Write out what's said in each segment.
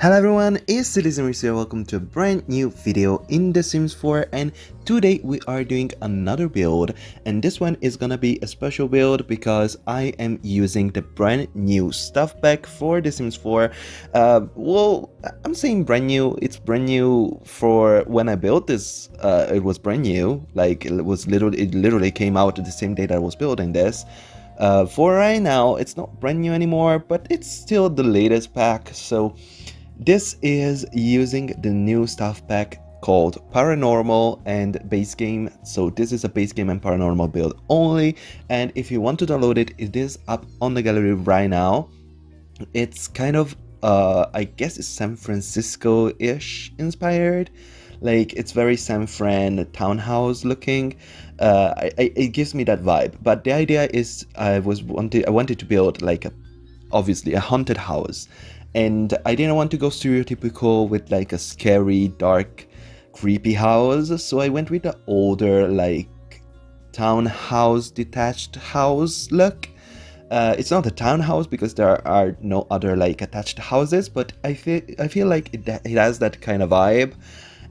Hello everyone, it's Simmuz here. Welcome to a brand new video in The Sims 4, and today we are doing another build, and this one is gonna be a special build because I am using the brand new stuff pack for The Sims 4. Well, I'm saying brand new. It's brand new for when I built this. It was brand new. Like it literally came out the same day that I was building this. For right now, it's not brand new anymore, but it's still the latest pack. So this is using the new stuff pack called Paranormal and Base Game. So this is a base game and paranormal build only, and if you want to download it, it is up on the gallery right now. It's kind of I guess it's San Francisco-ish inspired. Like it's very San Fran townhouse looking. It gives me that vibe. But the idea is I wanted to build like obviously a haunted house, and I didn't want to go stereotypical with like a scary, dark, creepy house, so I went with the older, like townhouse, detached house look. It's not a townhouse because there are no other like attached houses, but I feel like it has that kind of vibe.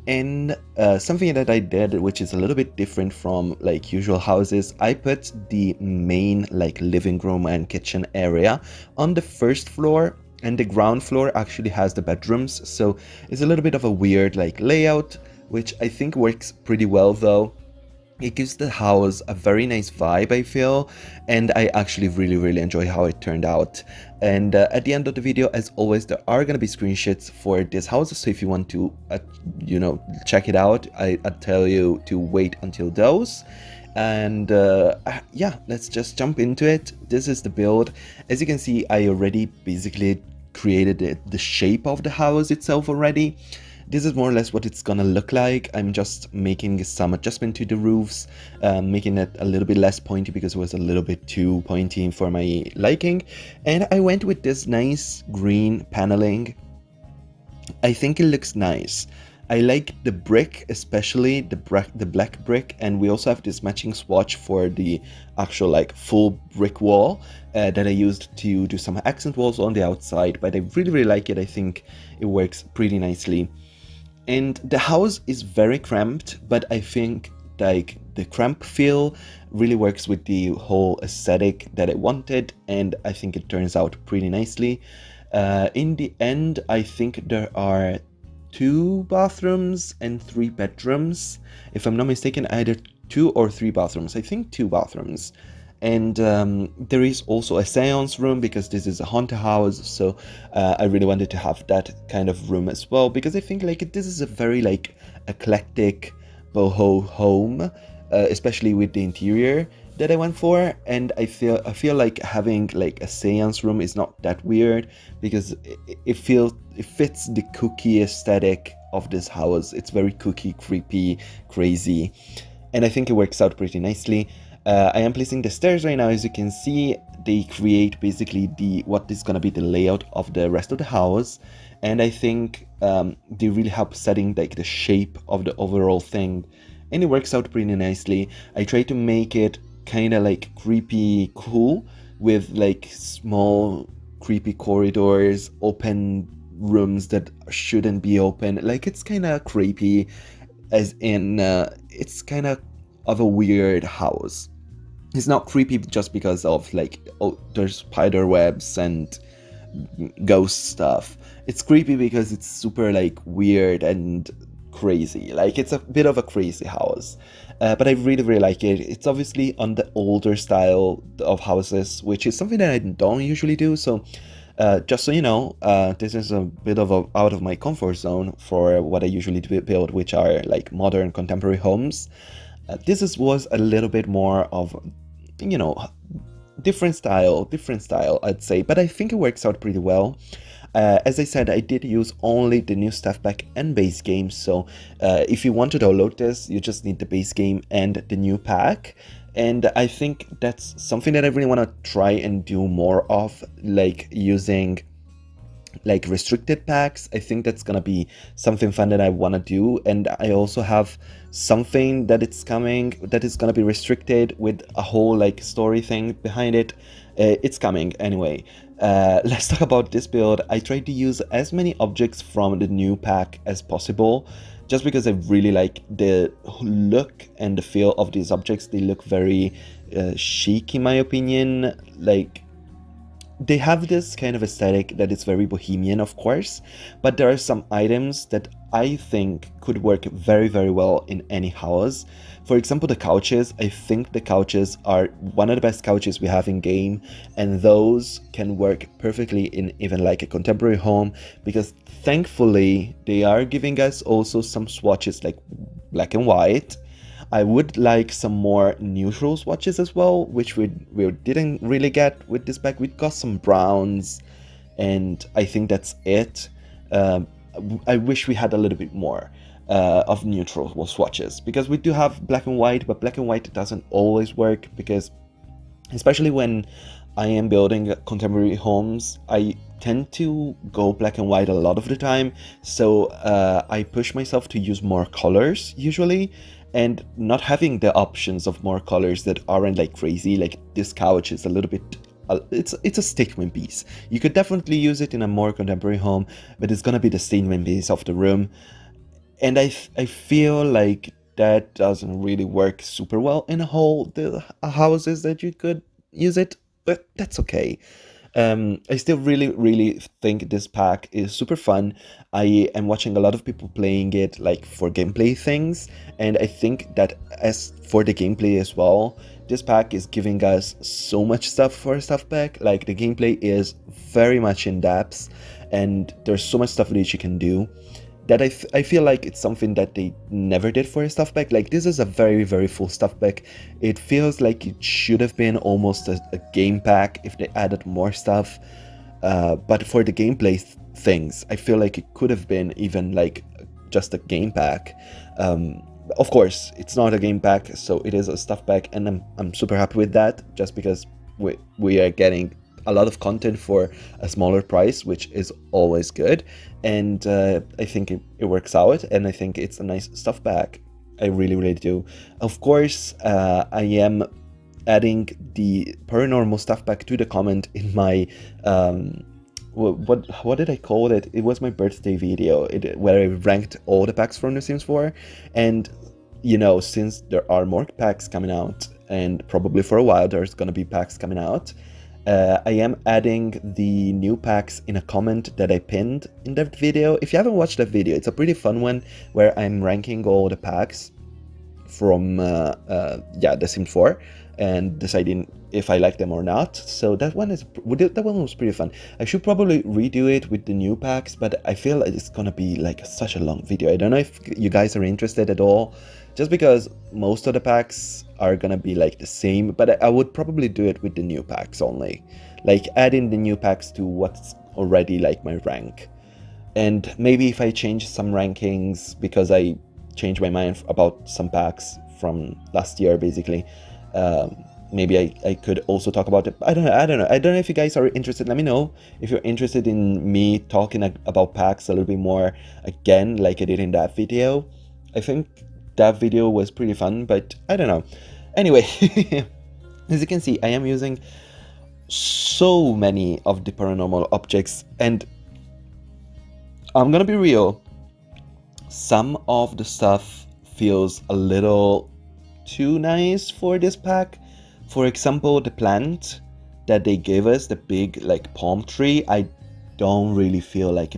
And something that I did, which is a little bit different from like usual houses, I put the main like living room and kitchen area on the first floor, and the ground floor actually has the bedrooms. So it's a little bit of a weird like layout, which I think works pretty well though. It gives the house a very nice vibe, I feel, and I actually really enjoy how it turned out. And at the end of the video, as always, there are going to be screenshots for this house, so if you want to check it out, I tell you to wait until those. And yeah, let's just jump into it. This is the build. As you can see, I already basically created the shape of the house itself already. This is more or less what it's gonna look like. I'm just making some adjustment to the roofs, making it a little bit less pointy because it was a little bit too pointy for my liking. And I went with this nice green paneling. I think it looks nice. I like the brick, especially the black brick, and we also have this matching swatch for the actual like full brick wall that I used to do some accent walls on the outside, but I really like it. I think it works pretty nicely. And the house is very cramped, but I think like the cramped feel really works with the whole aesthetic that I wanted, and I think it turns out pretty nicely. In the end, I think there are 2 bathrooms and 3 bedrooms. If I'm not mistaken, either 2 or 3 bathrooms. I think 2 bathrooms. And there is also a seance room because this is a haunted house, so I really wanted to have that kind of room as well, because I think like this is a very like eclectic boho home, especially with the interior that I went for. And I feel like having like a seance room is not that weird because it fits the kooky aesthetic of this house. It's very kooky, creepy, crazy, and I think it works out pretty nicely. I am placing the stairs right now. As you can see, they create basically what is going to be the layout of the rest of the house, and I think they really help setting like the shape of the overall thing, and it works out pretty nicely. I try to make it kind of like creepy cool with like small creepy corridors, open rooms that shouldn't be open. Like it's kind of creepy, as in it's kind of a weird house. It's not creepy just because of like, oh, there's spider webs and ghost stuff. It's creepy because it's super like weird and crazy. Like it's a bit of a crazy house, but I really like it. It's obviously on the older style of houses, which is something that I don't usually do. So just so you know, this is a bit of out of my comfort zone for what I usually build, which are like modern contemporary homes. Was a little bit more of, different style, I'd say, but I think it works out pretty well. As I said, I did use only the new stuff pack and base game, so if you want to download this, you just need the base game and the new pack. And I think that's something that I really want to try and do more of, like using like restricted packs. I think that's gonna be something fun that I want to do. And I also have something that it's coming that is gonna be restricted with a whole like story thing behind it. It's coming anyway. Let's talk about this build. I tried to use as many objects from the new pack as possible, just because I really like the look and the feel of these objects. They look very chic in my opinion. Like, they have this kind of aesthetic that is very bohemian, of course, but there are some items that I think could work very, very well in any house. For example, the couches. I think the couches are one of the best couches we have in game, and those can work perfectly in even like a contemporary home, because thankfully they are giving us also some swatches like black and white. I would like some more neutral swatches as well, which we didn't really get with this pack. We got some browns, and I think that's it. Um, I wish we had a little bit more of neutral swatches, because we do have black and white, but black and white doesn't always work, because especially when I am building contemporary homes, I tend to go black and white a lot of the time. So I push myself to use more colors usually, and not having the options of more colors that aren't like crazy. Like this couch is a little bit. It's a statement piece. You could definitely use it in a more contemporary home, but it's gonna be the statement piece of the room. And I feel like that doesn't really work super well in a whole the houses that you could use it, but that's okay. I still really, really think this pack is super fun. I am watching a lot of people playing it like for gameplay things, and I think that as for the gameplay as well, this pack is giving us so much stuff for a stuff pack. Like the gameplay is very much in depth, and there's so much stuff that you can do that I feel like it's something that they never did for a stuff pack. Like this is a very, very full stuff pack. It feels like it should have been almost a game pack if they added more stuff. But for the gameplay things, I feel like it could have been even like just a game pack. Of course, it's not a game pack, so it is a stuff pack, and I'm super happy with that, just because we are getting a lot of content for a smaller price, which is always good. And I think it works out, and I think it's a nice stuff pack. I really, really do. Of course, I am adding the paranormal stuff pack to the comment in my what did I call it? It was my birthday video where I ranked all the packs from The Sims 4. And you know, since there are more packs coming out, and probably for a while there's gonna be packs coming out, I am adding the new packs in a comment that I pinned in that video. If you haven't watched that video, it's a pretty fun one where I'm ranking all the packs from The Sims 4 and deciding if I like them or not. So that one was pretty fun. I should probably redo it with the new packs, but I feel like it's gonna be like such a long video. I don't know if you guys are interested at all, just because most of the packs are gonna be like the same, but I would probably do it with the new packs only, like adding the new packs to what's already like my rank. And maybe if I change some rankings because I changed my mind about some packs from last year, basically, maybe I could also talk about it. I don't know if you guys are interested. Let me know if you're interested in me talking about packs a little bit more again, like I did in that video. I think that video was pretty fun, but I don't know. Anyway, as you can see, I am using so many of the paranormal objects, and I'm gonna be real, some of the stuff feels a little too nice for this pack. For example, the plant that they gave us, the big like palm tree, I don't really feel like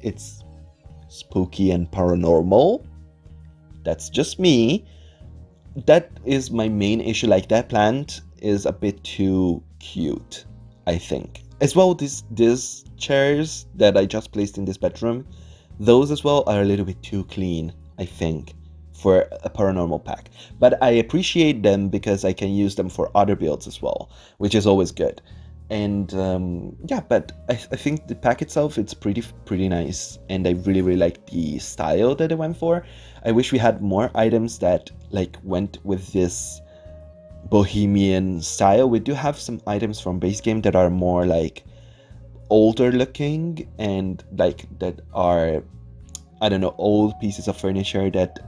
it's spooky and paranormal. That's just me. That is my main issue. Like, that plant is a bit too cute, I think. As well, these chairs that I just placed in this bedroom, those as well are a little bit too clean, I think, for a paranormal pack. But I appreciate them because I can use them for other builds as well, which is always good. And yeah, but I think the pack itself, it's pretty nice, and I really, really like the style that I went for. I wish we had more items that like went with this bohemian style. We do have some items from base game that are more like older looking and like that are, I don't know, old pieces of furniture that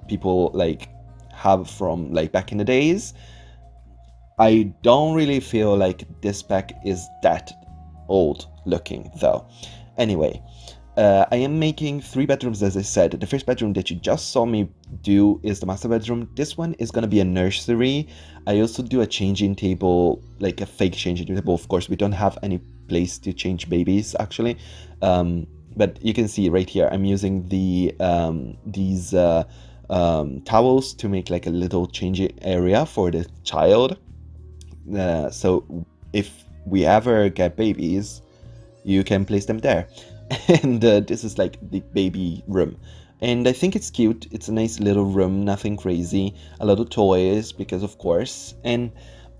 people like have from like back in the days. I don't really feel like this pack is that old looking though. Anyway, I am making 3 bedrooms, as I said. The first bedroom that you just saw me do is the master bedroom. This one is gonna be a nursery. I also do a changing table, like a fake changing table. Of course, we don't have any place to change babies actually. But you can see right here, I'm using these towels to make like a little changing area for the child. So if we ever get babies, you can place them there. And this is like the baby room. And I think it's cute. It's a nice little room, nothing crazy. A lot of toys, because of course. And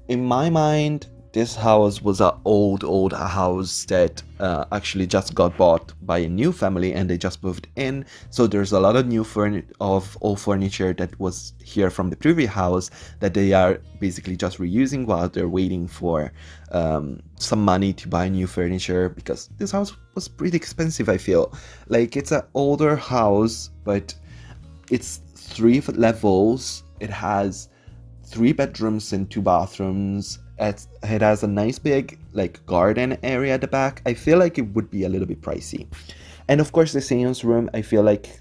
in my mind, this house was a old house that actually just got bought by a new family and they just moved in. So there's a lot of new old furniture that was here from the previous house that they are basically just reusing while they're waiting for some money to buy new furniture, because this house was pretty expensive. I feel like it's an older house, but it's 3 levels. It has 3 bedrooms and 2 bathrooms. It has a nice big like garden area at the back. I feel like it would be a little bit pricey. And of course the seance room, I feel like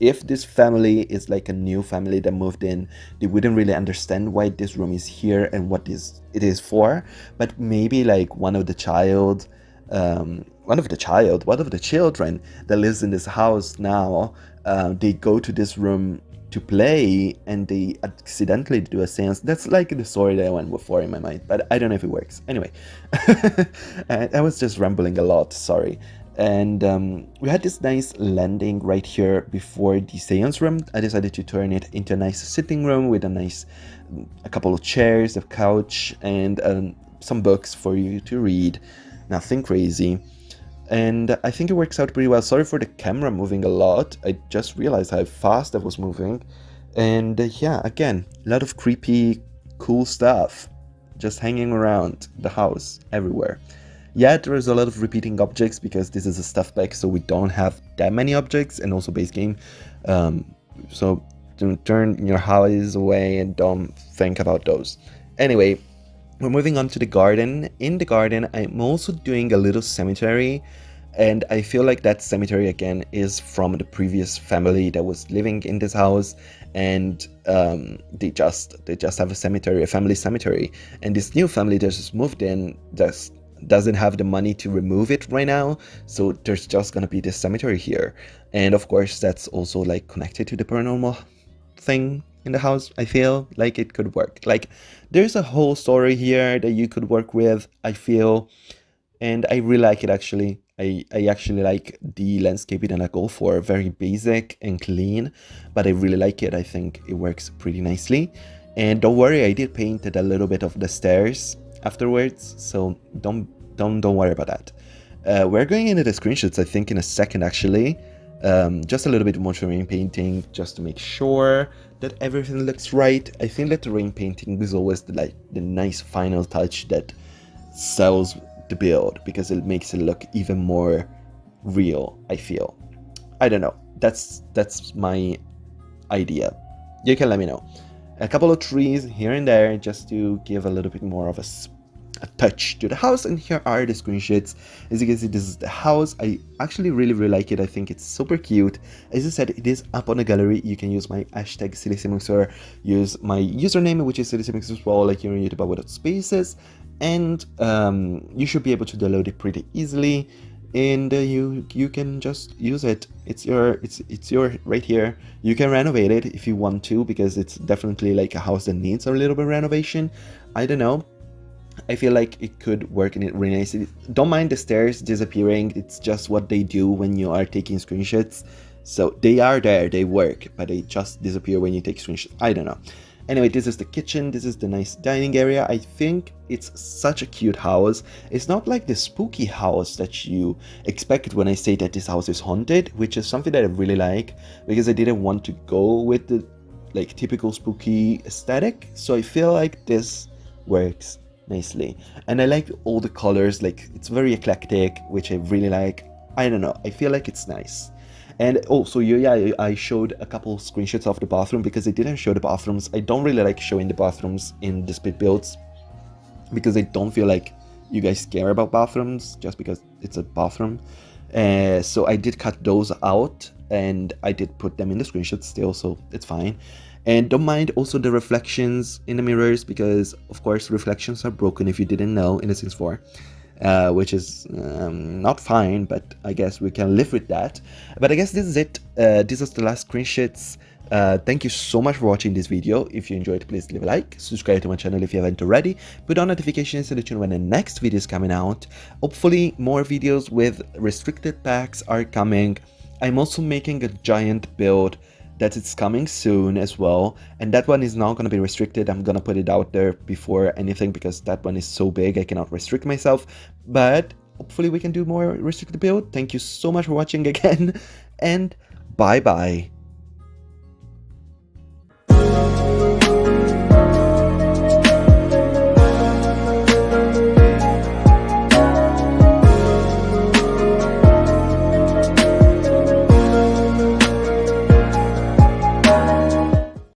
if this family is like a new family that moved in, they wouldn't really understand why this room is here and what it is for. But maybe like one of the children that lives in this house now, they go to this room to play and they accidentally do a seance. That's like the story that I went for in my mind, but I don't know if it works. Anyway, I was just rambling a lot, sorry. And we had this nice landing right here before the seance room. I decided to turn it into a nice sitting room with a couple of chairs, a couch, and some books for you to read. Nothing crazy. And I think it works out pretty well. Sorry for the camera moving a lot. I just realized how fast I was moving. And yeah, again, a lot of creepy, cool stuff just hanging around the house everywhere. Yeah, there is a lot of repeating objects because this is a stuff pack, so we don't have that many objects, and also base game. So don't turn your eyes away and don't think about those. Anyway, we're moving on to the garden. In the garden, I'm also doing a little cemetery, and I feel like that cemetery again is from the previous family that was living in this house, and they just have a cemetery, a family cemetery, and this new family that just moved in just doesn't have the money to remove it right now, so there's just gonna be this cemetery here. And of course that's also like connected to the paranormal thing in the house. I feel like it could work. Like there's a whole story here that you could work with, I feel, and I really like it actually. I actually like the landscaping that I go for, very basic and clean, but I really like it. I think it works pretty nicely. And don't worry, I did paint a little bit of the stairs afterwards, so don't worry about that. We're going into the screenshots I think in a second actually. Just a little bit more terrain painting just to make sure that everything looks right. I think that terrain painting is always the nice final touch that sells the build, because it makes it look even more real, I feel. I don't know, that's my idea. You can let me know. A couple of trees here and there just to give a little bit more of a touch to the house. And here are the screenshots. As you can see, this is the house. I actually really like it. I think it's super cute. As I said, it is up on the gallery. You can use my hashtag Simmuz or use my username, which is Simmuz as well, like here on YouTube without spaces, and you should be able to download it pretty easily, and you can just use it. It's your right here. You can renovate it if you want to, because it's definitely like a house that needs a little bit of renovation. I don't know, I feel like it could work in it really nicely. Don't mind the stairs disappearing. It's just what they do when you are taking screenshots. So they are there, they work, but they just disappear when you take screenshots. I don't know. Anyway, this is the kitchen. This is the nice dining area. I think it's such a cute house. It's not like the spooky house that you expect when I say that this house is haunted, which is something that I really like, because I didn't want to go with the like typical spooky aesthetic. So I feel like this works nicely. And I like all the colors, like it's very eclectic, which I really like. I don't know, I feel like it's nice. And also, yeah, I showed a couple screenshots of the bathroom because I didn't show the bathrooms. I don't really like showing the bathrooms in the split builds because I don't feel like you guys care about bathrooms just because it's a bathroom. So I did cut those out and I did put them in the screenshot still, so it's fine. And don't mind also the reflections in the mirrors because, of course, reflections are broken if you didn't know in the Sims 4. Which is not fine, but I guess we can live with that. But I guess this is it. This is the last screenshots. Thank you so much for watching this video. If you enjoyed, please leave a like, subscribe to my channel if you haven't already, put on notifications so that you know when the next video is coming out. Hopefully more videos with restricted packs are coming. I'm also making a giant build that it's coming soon as well, and that one is not going to be restricted. I'm going to put it out there before anything because that one is so big I cannot restrict myself, but hopefully we can do more restricted build. Thank you so much for watching again, and bye bye.